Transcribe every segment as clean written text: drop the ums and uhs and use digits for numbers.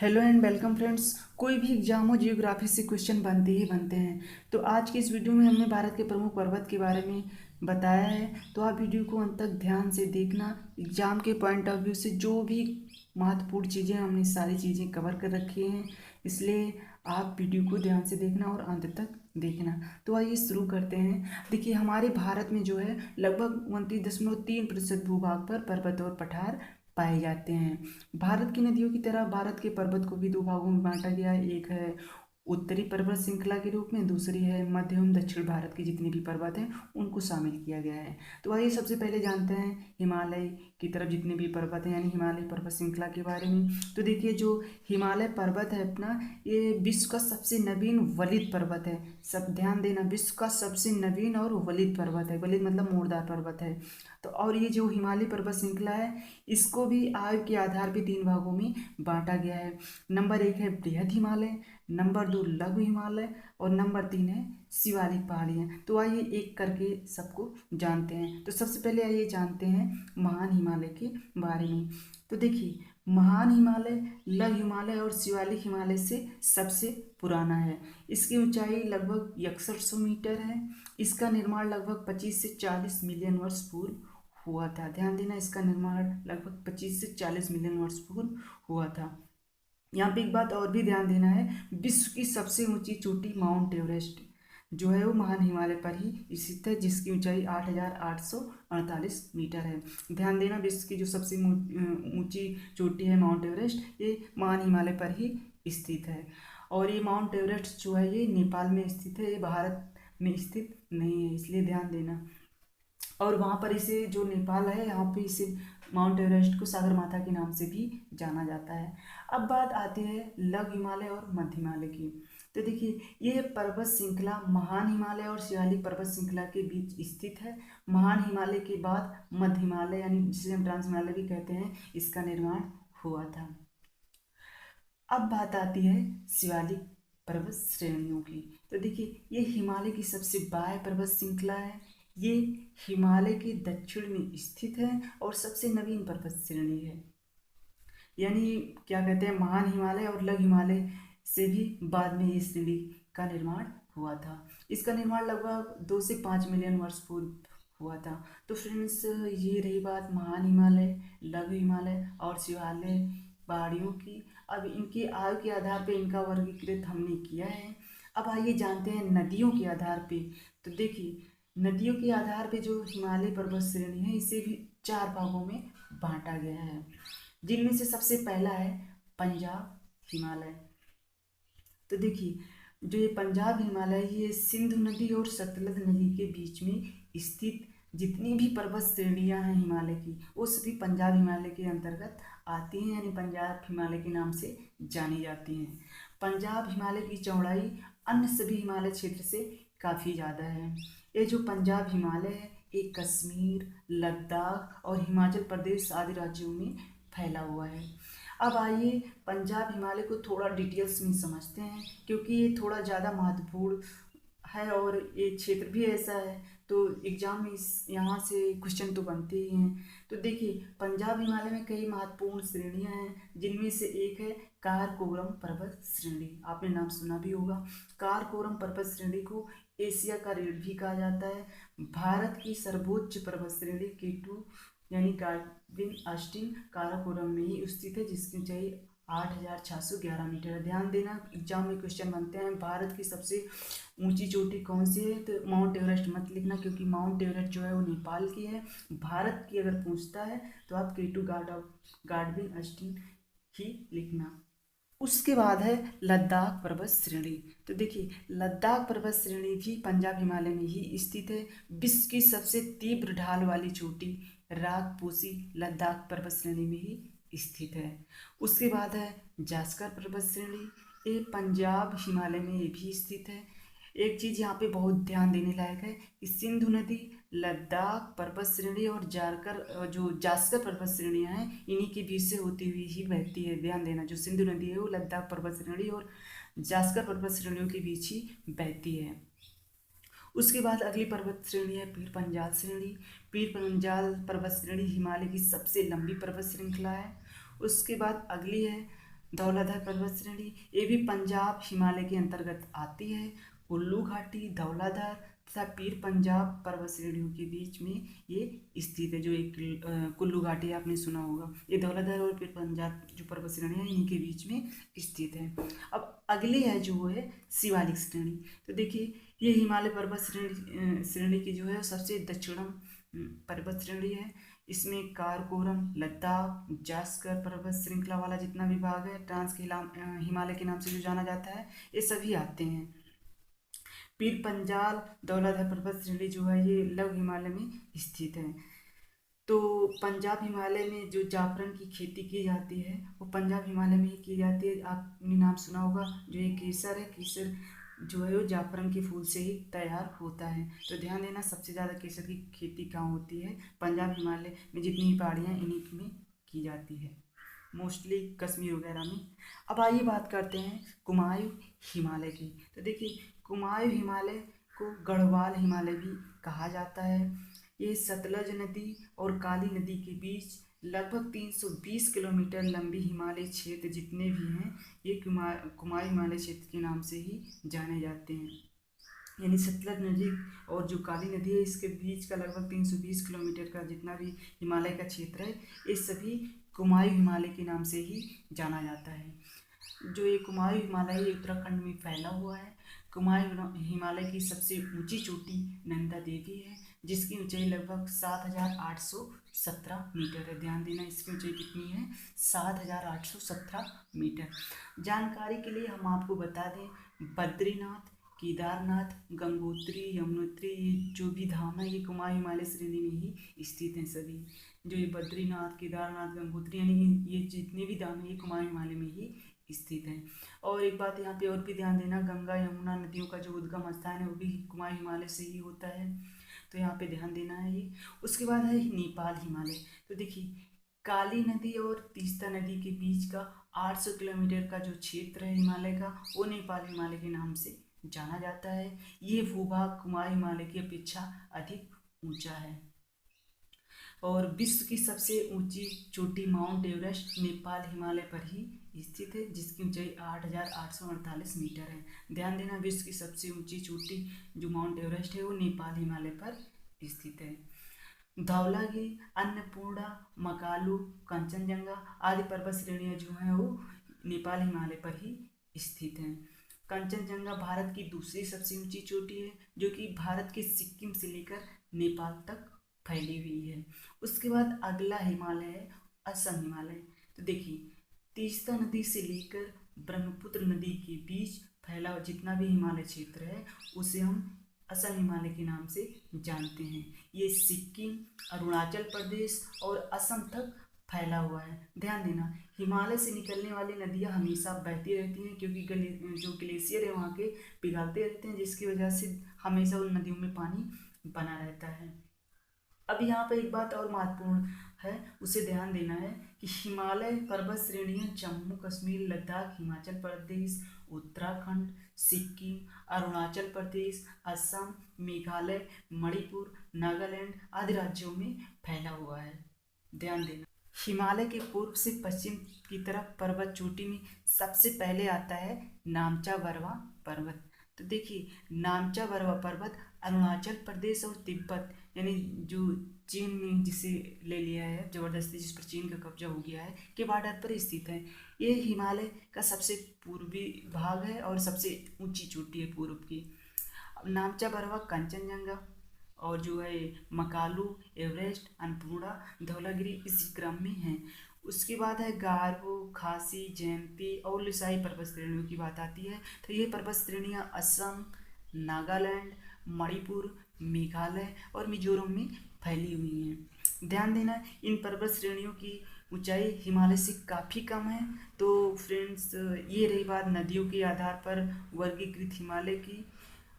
Hello and welcome friends. कोई भी exam हो, जियोग्राफी से क्वेश्चन बनते ही बनते हैं। तो आज की इस वीडियो में हमने भारत के प्रमुख पर्वत के बारे में बताया है। तो आप वीडियो को अंत तक ध्यान से देखना। एग्जाम के पॉइंट ऑफ व्यू से जो भी महत्वपूर्ण चीज़ें हमने सारी चीज़ें कवर कर रखी हैं, इसलिए आप वीडियो को ध्यान से देखना और अंत तक देखना। तो आइए शुरू करते हैं। देखिए, हमारे भारत में जो है लगभग 29.3% भूभाग पर पर्वत और पठार पाए जाते हैं। भारत की नदियों की तरह भारत के पर्वत को भी दो भागों में बांटा गया है। एक है उत्तरी पर्वत श्रृंखला के रूप में, दूसरी है मध्य एवं दक्षिण भारत के जितने भी पर्वत हैं उनको शामिल किया गया है। तो आइए सबसे पहले जानते हैं हिमालय की तरफ जितने भी पर्वत हैं, यानी हिमालय पर्वत श्रृंखला के बारे में। तो देखिए, जो हिमालय पर्वत है अपना, ये विश्व का सबसे नवीन वलित पर्वत है। सब ध्यान देना, विश्व का सबसे नवीन और वलित पर्वत है। वलित मतलब मोड़दार पर्वत है। तो और ये जो हिमालय पर्वत श्रृंखला है, इसको भी आयु के आधार पर 3 भागों में बांटा गया है। नंबर 1 है बृहद हिमालय, नंबर 2 लघु हिमालय और नंबर 3 है शिवालिक पहाड़ियाँ। तो आइए एक करके सबको जानते हैं। तो सबसे पहले आइए जानते हैं महान हिमालय के बारे में। तो देखिए, महान हिमालय लघु हिमालय और शिवालिक हिमालय से सबसे पुराना है। इसकी ऊंचाई लगभग 6100 मीटर है। इसका निर्माण लगभग 25 से 40 मिलियन वर्ष पूर्व हुआ था। ध्यान देना, इसका निर्माण लगभग 25 से 40 मिलियन वर्ष पूर्व हुआ था। यहाँ पे एक बात और भी ध्यान देना है, विश्व की सबसे ऊंची चोटी माउंट एवरेस्ट जो है वो महान हिमालय पर ही स्थित है, जिसकी ऊंचाई 8848 मीटर है। ध्यान देना, विश्व की जो सबसे ऊंची चोटी है माउंट एवरेस्ट, ये महान हिमालय पर ही स्थित है। और ये माउंट एवरेस्ट जो है ये नेपाल में स्थित है, ये भारत में स्थित नहीं है, इसलिए ध्यान देना। और वहाँ पर इसे जो नेपाल है, यहाँ पे इसे माउंट एवरेस्ट को सागर माता के नाम से भी जाना जाता है। अब बात आती है लघु हिमालय और मध्य हिमालय की। तो देखिए, ये पर्वत श्रृंखला महान हिमालय और शिवालिक पर्वत श्रृंखला के बीच स्थित है। महान हिमालय के बाद मध्य हिमालय, यानी जिसे हम ट्रांस हिमालय भी कहते हैं, इसका निर्माण हुआ था। अब बात आती है शिवालिक पर्वत श्रेणियों की। तो देखिए, ये हिमालय की सबसे बाह्य पर्वत श्रृंखला है। ये हिमालय के दक्षिण में स्थित है और सबसे नवीन पर्वत श्रेणी है। यानी क्या कहते हैं, महान हिमालय और लघु हिमालय से भी बाद में ये श्रेणी का निर्माण हुआ था। इसका निर्माण लगभग 2 से 5 मिलियन वर्ष पूर्व हुआ था। तो फ्रेंड्स, ये रही बात महान हिमालय, लघु हिमालय और शिवालय पहाड़ियों की। अब इनके आयु के आधार पे इनका वर्गीकृत हमने किया है। अब आइए जानते हैं नदियों के आधार पे। तो देखिए, नदियों के आधार पे जो हिमालय पर्वत श्रेणी है, इसे भी 4 भागों में बांटा गया है, जिनमें से सबसे पहला है पंजाब हिमालय। तो देखिए, जो ये पंजाब हिमालय, ये सिंधु नदी और सतलज नदी के बीच में स्थित जितनी भी पर्वत श्रेणियां हैं हिमालय की, वो सभी पंजाब हिमालय के अंतर्गत आती हैं, यानी पंजाब हिमालय के नाम से जानी जाती हैं। पंजाब हिमालय की चौड़ाई अन्य सभी हिमालय क्षेत्र से काफ़ी ज़्यादा है। ये जो पंजाब हिमालय है, ये कश्मीर, लद्दाख और हिमाचल प्रदेश आदि राज्यों में फैला हुआ है। अब आइए पंजाब हिमालय को थोड़ा डिटेल्स में समझते हैं, क्योंकि ये थोड़ा ज़्यादा महत्वपूर्ण है और ये क्षेत्र भी ऐसा है, तो एग्जाम में इस यहाँ से क्वेश्चन तो बनते ही हैं। तो देखिए, पंजाब हिमालय में कई महत्वपूर्ण श्रेणियां हैं, जिनमें से एक है काराकोरम पर्वत श्रेणी। आपने नाम सुना भी होगा। काराकोरम पर्वत श्रेणी को एशिया का रीढ़ भी कहा जाता है। भारत की सर्वोच्च पर्वत श्रेणी K2 यानी गार्डविन अस्टीन काराकोरम में ही स्थित है, जिसकी ऊंचाई 8611 मीटर है। ध्यान देना, एग्जाम में क्वेश्चन बनते हैं भारत की सबसे ऊंची चोटी कौन सी है, तो माउंट एवरेस्ट मत लिखना, क्योंकि माउंट एवरेस्ट जो है वो नेपाल की है। भारत की अगर पूछता है तो आप K2 गार्डविन अस्टीन ही लिखना। उसके बाद है लद्दाख पर्वत श्रेणी। तो देखिए, लद्दाख पर्वत श्रेणी भी पंजाब हिमालय में ही स्थित है। विश्व की सबसे तीव्र ढाल वाली चोटी रागपोशी लद्दाख पर्वत श्रेणी में ही स्थित है। उसके बाद है जास्कर पर्वत श्रेणी, ये पंजाब हिमालय में ये भी स्थित है। एक चीज़ यहाँ पे बहुत ध्यान देने लायक है कि सिंधु नदी, लद्दाख पर्वत श्रेणी और जास्कर पर्वत श्रेणियाँ हैं, इन्हीं के बीच से होती हुई ही बहती है। ध्यान देना, जो सिंधु नदी है वो लद्दाख पर्वत श्रेणी और जास्कर पर्वत श्रेणियों के बीच ही बहती है। उसके बाद अगली पर्वत श्रेणी है पीर पंजाल श्रेणी। पीर पंजाल पर्वत श्रेणी हिमालय की सबसे लंबी पर्वत श्रृंखला है। उसके बाद अगली है धौलाधार पर्वत श्रेणी ये भी पंजाब हिमालय के अंतर्गत आती है। कुल्लू घाटी, धौलाधार तथा पीर पंजाब पर्वत श्रेणियों के बीच में ये स्थित है। जो एक कुल्लू घाटी आपने सुना होगा, ये धौलाधार और पीर पंजाब जो पर्वत श्रेणी है इनके बीच में स्थित है। अब अगली है जो है शिवालिक श्रेणी। तो देखिए ये हिमालय पर्वत श्रेणी की जो है सबसे दक्षिणम पर्वत श्रेणी है। इसमें काराकोरम, लद्दाख, जास्कर पर्वत श्रृंखला वाला जितना भी भाग है, ट्रांस हिमालय के नाम से जो जाना जाता है, ये सभी आते हैं। पीर पंजाल धौलाधार पर्वत श्रेणी जो है ये लघु हिमालय में स्थित है। तो पंजाब हिमालय में जो जाफरान की खेती की जाती है वो पंजाब हिमालय में ही की जाती है। आपने नाम सुना होगा, जो ये केसर है, केसर जो है वो जाफरान के फूल से ही तैयार होता है। तो ध्यान देना, सबसे ज़्यादा केसर की खेती कहाँ होती है? पंजाब हिमालय में जितनी भी पहाड़ियाँ इन्हीं में की जाती है, मोस्टली कश्मीर वगैरह में। अब आइए बात करते हैं कुमायूं हिमालय की। तो देखिए कुमायूं हिमालय को गढ़वाल हिमालय भी कहा जाता है। ये सतलज नदी और काली नदी के बीच लगभग 320 किलोमीटर लंबी हिमालय क्षेत्र जितने भी हैं ये कुमायूं हिमालय क्षेत्र के नाम से ही जाने जाते हैं। यानी सतलज नदी और जो काली नदी है इसके बीच का लगभग 320 किलोमीटर का जितना भी हिमालय का क्षेत्र है ये सभी कुमायूं हिमालय के नाम से ही जाना जाता है। जो ये कुमायूं हिमालय ये उत्तराखंड में फैला हुआ है। कुमायूं हिमालय की सबसे ऊंची चोटी नंदा देवी है, जिसकी ऊंचाई लगभग 7,817 मीटर है। ध्यान देना, इसकी ऊंचाई कितनी है? 7,817 मीटर। जानकारी के लिए हम आपको बता दें, बद्रीनाथ, केदारनाथ, गंगोत्री, यमुनोत्री ये जो भी धाम है ये कुमायूं हिमालय श्रेणी में ही स्थित हैं सभी। जो ये बद्रीनाथ, केदारनाथ, गंगोत्री यानी ये जितने भी धाम है ये कुमायूं हिमालय में ही स्थित है। और एक बात यहाँ पे और भी ध्यान देना, गंगा यमुना नदियों का जो उद्गम स्थान है वो भी कुमायूं हिमालय से ही होता है। तो यहाँ पे ध्यान देना है ये। उसके बाद है नेपाल हिमालय। तो देखिए काली नदी और तीस्ता नदी के बीच का 800 किलोमीटर का जो क्षेत्र है हिमालय का वो नेपाल हिमालय के नाम से जाना जाता है। ये भूभाग कुमायूं हिमालय की अपेक्षा अधिक ऊंचा है। और विश्व की सबसे ऊंची चोटी माउंट एवरेस्ट नेपाल हिमालय पर ही स्थित है, जिसकी ऊंचाई 8,848 मीटर है। ध्यान देना, विश्व की सबसे ऊंची चोटी जो माउंट एवरेस्ट है वो नेपाल हिमालय पर स्थित है। धौलागिरी, अन्नपूर्णा, मकालू, कंचनजंगा आदि पर्वत श्रेणियाँ जो हैं वो नेपाल हिमालय पर ही स्थित हैं। कंचनजंगा भारत की दूसरी सबसे ऊंची चोटी है, जो कि भारत के सिक्किम से लेकर नेपाल तक फैली हुई है। उसके बाद अगला हिमालय है असम हिमालय। तो देखिए तीस्ता नदी से लेकर ब्रह्मपुत्र नदी के बीच फैला जितना भी हिमालय क्षेत्र है उसे हम असम हिमालय के नाम से जानते हैं। ये सिक्किम, अरुणाचल प्रदेश और असम तक फैला हुआ है। ध्यान देना, हिमालय से निकलने वाली नदियाँ हमेशा बहती रहती हैं, क्योंकि जो ग्लेशियर है वहाँ के पिघलते रहते हैं, जिसकी वजह से हमेशा उन नदियों में पानी बना रहता है। अब यहाँ पर एक बात और महत्वपूर्ण है, उसे ध्यान देना है कि हिमालय पर्वत श्रेणियाँ जम्मू कश्मीर, लद्दाख, हिमाचल प्रदेश, उत्तराखंड, सिक्किम, अरुणाचल प्रदेश, असम, मेघालय, मणिपुर, नागालैंड आदि राज्यों में फैला हुआ है। ध्यान देना, हिमालय के पूर्व से पश्चिम की तरफ पर्वत चोटी में सबसे पहले आता है नामचा बरवा पर्वत। तो देखिए नामचा बरवा पर्वत अरुणाचल प्रदेश और तिब्बत यानी जो चीन ने जिसे ले लिया है ज़बरदस्ती, जिस पर चीन का कब्जा हो गया है, के बॉर्डर पर स्थित है। ये हिमालय का सबसे पूर्वी भाग है और सबसे ऊंची चोटी है पूर्व की। नामचा बरवा, कंचनजंगा और जो है मकालू, एवरेस्ट, अन्नपूर्णा, धौलागिरी इसी क्रम में हैं। उसके बाद है गारो, खासी, जयंती और लिसाई पर्वत श्रेणियों की बात आती है। तो ये पर्वत श्रेणियाँ असम, नागालैंड, मणिपुर, मेघालय और मिजोरम में फैली हुई हैं। ध्यान देना, इन पर्वत श्रेणियों की ऊंचाई हिमालय से काफ़ी कम है। तो फ्रेंड्स ये रही बात नदियों के आधार पर वर्गीकृत हिमालय की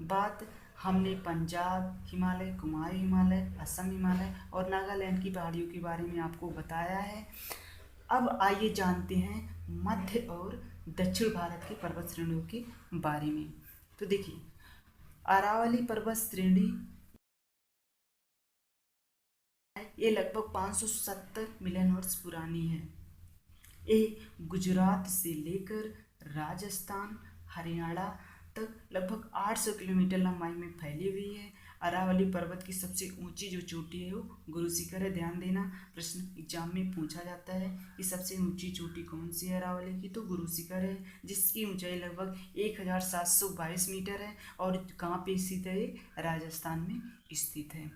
बात। हमने पंजाब हिमालय, कुमायूं हिमालय, असम हिमालय और नागालैंड की पहाड़ियों के बारे में आपको बताया है। अब आइए जानते हैं मध्य और दक्षिण भारत की पर्वत श्रेणियों के बारे में। तो देखिए अरावली पर्वत श्रेणी ये लगभग 570 मिलियन वर्ष पुरानी है। ये गुजरात से लेकर राजस्थान, हरियाणा तक लगभग 800 किलोमीटर लंबाई में फैली हुई है। अरावली पर्वत की सबसे ऊंची जो चोटी है वो गुरु शिखर है। ध्यान देना, प्रश्न एग्जाम में पूछा जाता है कि सबसे ऊंची चोटी कौन सी है अरावली की, तो गुरु शिखर है, जिसकी ऊंचाई लगभग 1722 मीटर है और कहाँ पे स्थित है, ये राजस्थान में स्थित है।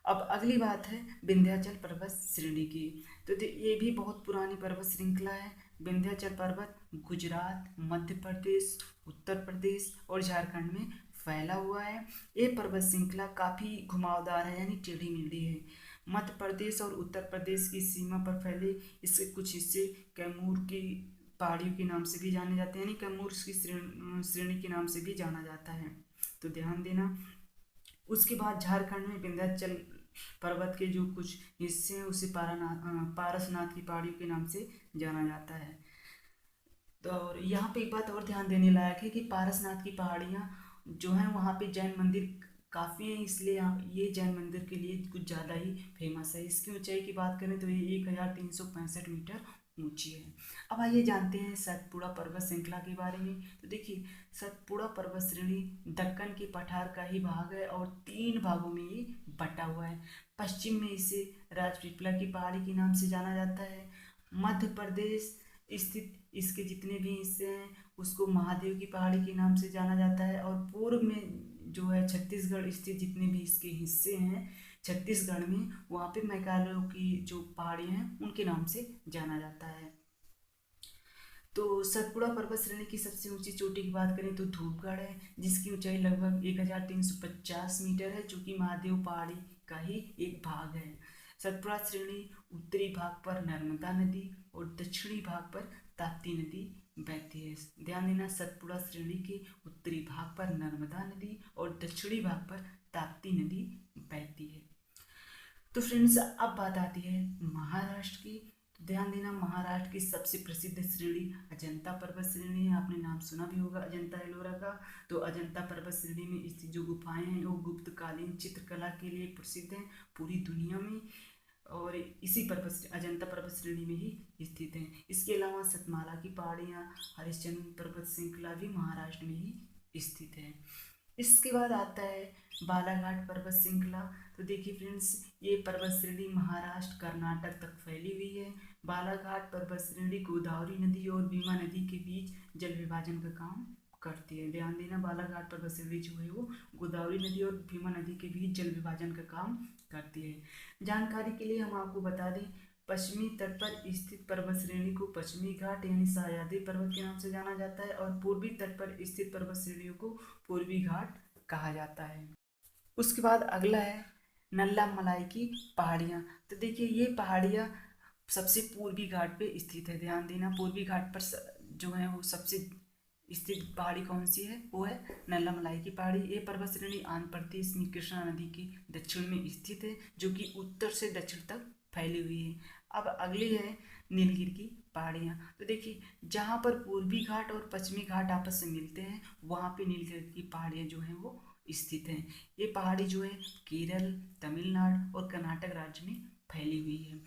अब अगली बात है विंध्याचल पर्वत श्रेणी की। तो ये भी बहुत पुरानी पर्वत श्रृंखला है। विंध्याचल पर्वत गुजरात, मध्य प्रदेश, उत्तर प्रदेश और झारखंड में फैला हुआ है। ये पर्वत श्रृंखला काफ़ी घुमावदार है, यानी टेढ़ी मेढ़ी है। मध्य प्रदेश और उत्तर प्रदेश की सीमा पर फैले इसके कुछ हिस्से कैमूर की पहाड़ियों के नाम से भी जाने जाते हैं, यानी कैमूर की श्रेणी के नाम से भी जाना जाता है, तो ध्यान देना। उसके बाद झारखंड में विंध्याचल पर्वत के जो कुछ हिस्से हैं उसे पारसनाथ की पहाड़ियों के नाम से जाना जाता है। तो और यहाँ पे एक बात और ध्यान देने लायक है कि पारसनाथ की पहाड़ियाँ जो हैं वहाँ पे जैन मंदिर काफ़ी हैं, इसलिए ये जैन मंदिर के लिए कुछ ज़्यादा ही फेमस है। इसकी ऊंचाई की बात करें तो ये 1365 मीटर ऊंची है। अब आइए जानते हैं सतपुड़ा पर्वत श्रृंखला के बारे में। तो देखिए, सतपुड़ा पर्वत श्रेणी दक्कन के पठार का ही भाग है और 3 भागों में ये बटा हुआ है। पश्चिम में इसे राजपीपला की पहाड़ी के नाम से जाना जाता है। मध्य प्रदेश स्थित इसके जितने भी हिस्से हैं उसको महादेव की पहाड़ी के नाम से जाना जाता है, और पूर्व में जो है छत्तीसगढ़ स्थित जितने भी इसके हिस्से हैं छत्तीसगढ़ में, वहाँ पे मैकालो की जो पहाड़ियाँ हैं उनके नाम से जाना जाता है। तो सतपुड़ा पर्वत श्रेणी की सबसे ऊंची चोटी की बात करें तो धूपगढ़ है, जिसकी ऊंचाई लगभग 1350 मीटर है, जो कि महादेव पहाड़ी का ही एक भाग है। सतपुड़ा श्रेणी उत्तरी भाग पर नर्मदा नदी और दक्षिणी भाग पर ताप्ती नदी बहती है। ध्यान देना, सतपुड़ा श्रेणी के उत्तरी भाग पर नर्मदा नदी और दक्षिणी भाग पर ताप्ती नदी बहती है। तो फ्रेंड्स, अब बात आती है महाराष्ट्र की। ध्यान देना, महाराष्ट्र की सबसे प्रसिद्ध श्रेणी अजंता पर्वत श्रेणी है। आपने नाम सुना भी होगा अजंता एलोरा का। तो अजंता पर्वत श्रेणी में स्थित जो गुफाएं हैं वो गुप्तकालीन चित्रकला के लिए प्रसिद्ध हैं पूरी दुनिया में, और इसी अजंता पर्वत श्रेणी में ही स्थित हैं। इसके अलावा सतमाला की पहाड़ियाँ, हरिश्चंद्र पर्वत श्रृंखला भी महाराष्ट्र में ही स्थित है। इसके बाद आता है बालाघाट पर्वत श्रृंखला। तो देखिए फ्रेंड्स, ये पर्वत श्रेणी महाराष्ट्र कर्नाटक तक फैली हुई है। बालाघाट पर्वत श्रेणी गोदावरी नदी और भीमा नदी के बीच जल विभाजन का काम करती है। ध्यान देना, बालाघाट पर्वत श्रेणी जो है वो गोदावरी नदी और भीमा नदी के बीच जल विभाजन का काम करती है। जानकारी के लिए हम आपको बता दें, पश्चिमी तट पर स्थित पर्वत श्रेणी को पश्चिमी घाट यानी सह्याद्री पर्वत के नाम से जाना जाता है, और पूर्वी तट पर स्थित पर्वत श्रेणियों को पूर्वी घाट कहा जाता है। उसके बाद अगला है नल्ला मलाई की पहाड़ियाँ। तो देखिए, ये पहाड़ियाँ सबसे पूर्वी घाट पे स्थित है। ध्यान देना, पूर्वी घाट पर जो है वो सबसे स्थित पहाड़ी कौन सी है, वो है नल्ला मलाई की पहाड़ी। ये पर्वत श्रेणी आंध्र प्रदेश में कृष्णा नदी के दक्षिण में स्थित है, जो कि उत्तर से दक्षिण तक फैली हुई है। अब अगली है नीलगिरी की पहाड़ियाँ। तो देखिए, जहाँ पर पूर्वी घाट और पश्चिमी घाट आपस से मिलते हैं वहाँ पे नीलगिरी की पहाड़ियाँ जो हैं वो स्थित हैं। ये पहाड़ी जो है केरल, तमिलनाडु और कर्नाटक राज्य में फैली हुई है।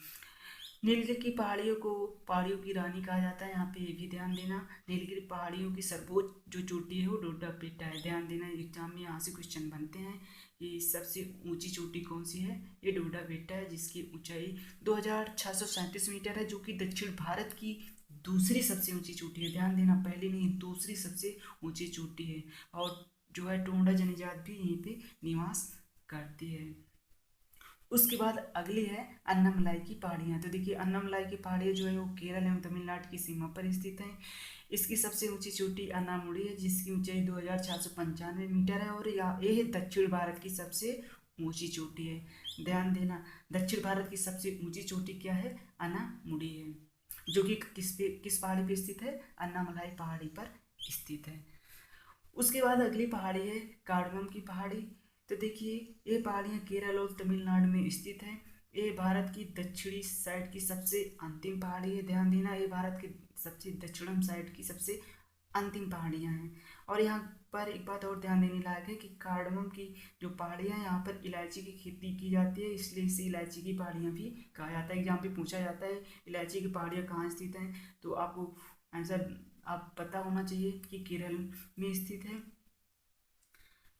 नीलगिरी की पहाड़ियों को पहाड़ियों की रानी कहा जाता है। यहाँ पे ये भी ध्यान देना, नीलगिरी पहाड़ियों की सर्वोच्च जो चोटी है वो डोडा बेट्टा है। ध्यान देना, एग्जाम में यहाँ से क्वेश्चन बनते हैं। ये सबसे ऊंची चोटी कौन सी है, ये डोडा बेट्टा है, जिसकी ऊंचाई 2637 मीटर है, जो कि दक्षिण भारत की दूसरी सबसे ऊंची चोटी है। ध्यान देना, पहली नहीं दूसरी सबसे ऊंची चोटी है, और जो है टोंडा जनजाति भी यहीं पे निवास करती है। उसके बाद अगली है अन्नामलाई की पहाड़ियाँ। तो देखिए, अन्नामलाई की पहाड़ियाँ जो है वो केरल एवं तमिलनाडु की सीमा पर स्थित हैं। इसकी सबसे ऊंची चोटी अन्नामुड़ी है, जिसकी ऊंचाई 2495 मीटर है, और यह दक्षिण भारत की सबसे ऊंची चोटी है। ध्यान देना, दक्षिण भारत की सबसे ऊंची चोटी क्या है, अन्नामुड़ी है, जो कि किस पहाड़ी पर स्थित है, अन्नामलाई पहाड़ी पर स्थित है। उसके बाद अगली पहाड़ी है कार्डमम की पहाड़ी। तो देखिए, ये पहाड़ियाँ केरल और तमिलनाडु में स्थित हैं। ये भारत की दक्षिणी साइड की सबसे अंतिम पहाड़ी है। ध्यान देना, ये भारत के सबसे दक्षिणम साइड की सबसे अंतिम पहाड़ियाँ हैं। और यहाँ पर एक बात और ध्यान देने लायक है कि कार्डमम की जो पहाड़ियाँ हैं यहाँ पर इलायची की खेती की जाती है, इसलिए इसे इलायची की पहाड़ियाँ भी कहा जाता है। एग्जाम पे पूछा जाता है इलायची की पहाड़ियाँ कहाँ स्थित हैं, तो आपको आंसर आप पता होना चाहिए कि केरल में स्थित है।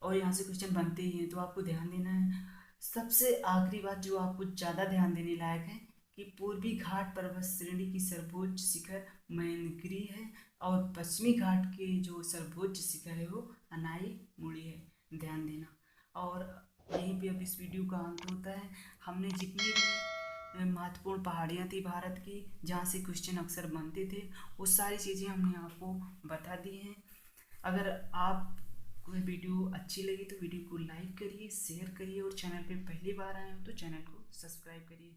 और यहाँ से क्वेश्चन बनते ही हैं, तो आपको ध्यान देना है। सबसे आखिरी बात जो आपको ज़्यादा ध्यान देने लायक है कि पूर्वी घाट पर्वत श्रेणी की सर्वोच्च शिखर मैनगिरी है और पश्चिमी घाट के जो सर्वोच्च शिखर है वो अनाई मुड़ी है, ध्यान देना। और यहीं पे अब इस वीडियो का अंत होता है। हमने जितनी भी महत्वपूर्ण पहाड़ियाँ थी भारत की जहाँ से क्वेश्चन अक्सर बनते थे, वो सारी चीज़ें हमने आपको बता दी हैं। अगर आप कोई वीडियो अच्छी लगी तो वीडियो को लाइक करिए, शेयर करिए और चैनल पे पहली बार आए हो तो चैनल को सब्सक्राइब करिए।